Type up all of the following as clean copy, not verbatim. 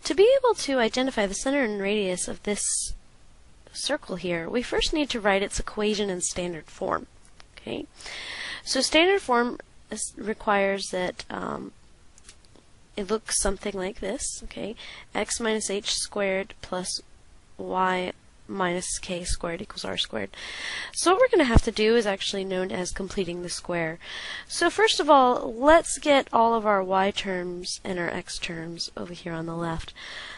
To be able to identify the center and radius of this circle here, we first need to write its equation in standard form. Okay, so standard form requires that it looks something like this. Okay, x minus h squared plus y minus k squared equals r squared. So what we're going to have to do is actually known as completing the square. So first of all, let's get all of our y terms and our x terms over here on the left.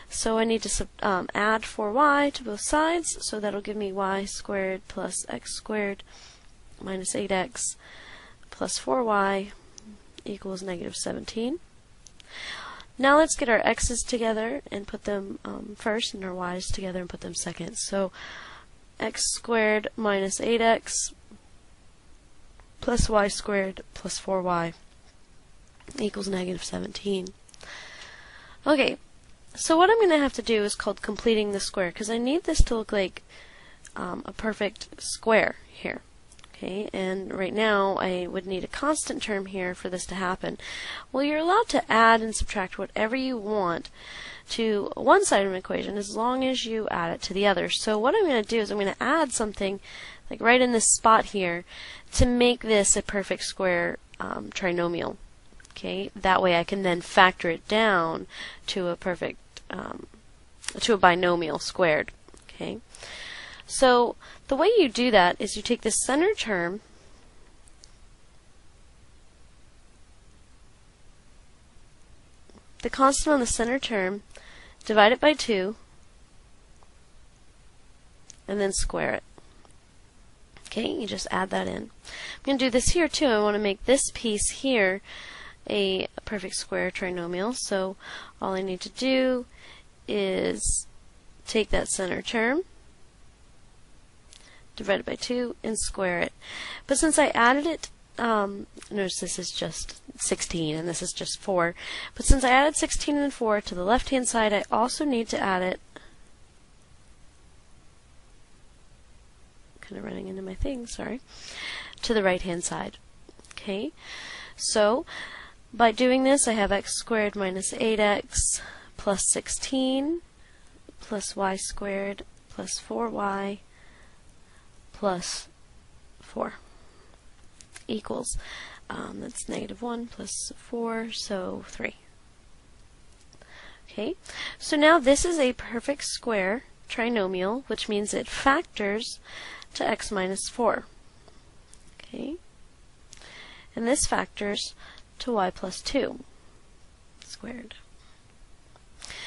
So I need to add 4y to both sides, so that'll give me y squared plus x squared minus 8x plus 4y equals negative 17. Now let's get our x's together and put them first, and our y's together and put them second. So x squared minus 8x plus y squared plus 4y equals negative 17. Okay, so what I'm going to have to do is called completing the square, because I need this to look like a perfect square here. Okay, and right now I would need a constant term here for this to happen. Well, you're allowed to add and subtract whatever you want to one side of an equation as long as you add it to the other. So what I'm going to do is I'm going to add something like right in this spot here to make this a perfect square trinomial. Okay, that way I can then factor it down to a perfect to a binomial squared. Okay. So the way you do that is you take the center term, the constant on the center term, divide it by 2, and then square it. Okay, you just add that in. I'm going to do this here too. I want to make this piece here a perfect square trinomial. So all I need to do is take that center term, divide it by 2, and square it. But since I added it, notice this is just 16 and this is just 4. But since I added 16 and 4 to the left hand side, I also need to add it, kind of running into my thing, sorry, to the right hand side. Okay, so by doing this I have x squared minus 8x plus 16 plus y squared plus 4y plus 4 equals, that's negative 1 plus 4, so 3. Okay, so now this is a perfect square trinomial, which means it factors to x minus 4. Okay, and this factors to y plus 2 squared.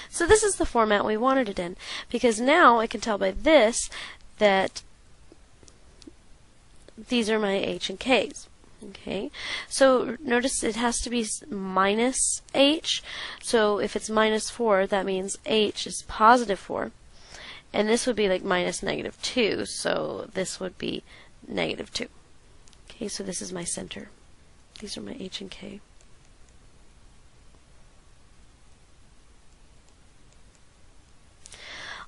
So this is the format we wanted it in, because now I can tell by this that these are my h and k's. Okay, so notice it has to be minus h, so if it's minus 4, that means h is positive 4, and this would be like minus negative 2, so this would be negative 2. Okay, so this is my center. These are my h and k.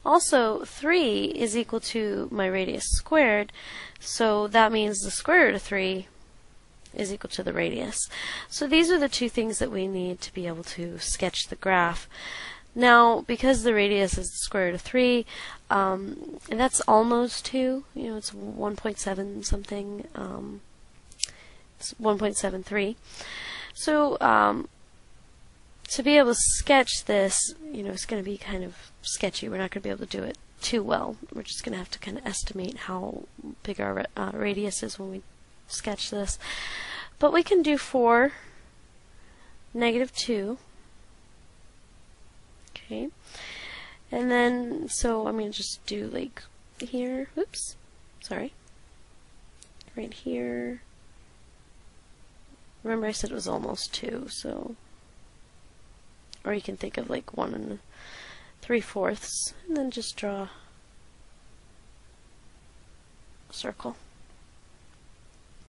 Also, 3 is equal to my radius squared, so that means the square root of 3 is equal to the radius. So these are the two things that we need to be able to sketch the graph. Now, because the radius is the square root of 3, and that's almost 2, you know, it's 1.7 something, it's 1.73. So, to be able to sketch this, you know, it's going to be kind of sketchy. We're not going to be able to do it too well. We're just going to have to kind of estimate how big our radius is when we sketch this. But we can do 4, negative 2. Okay. And then, so I'm going to just do like here, oops, sorry, right here. Remember I said it was almost 2, so, or you can think of like 1 3/4, and then just draw a circle.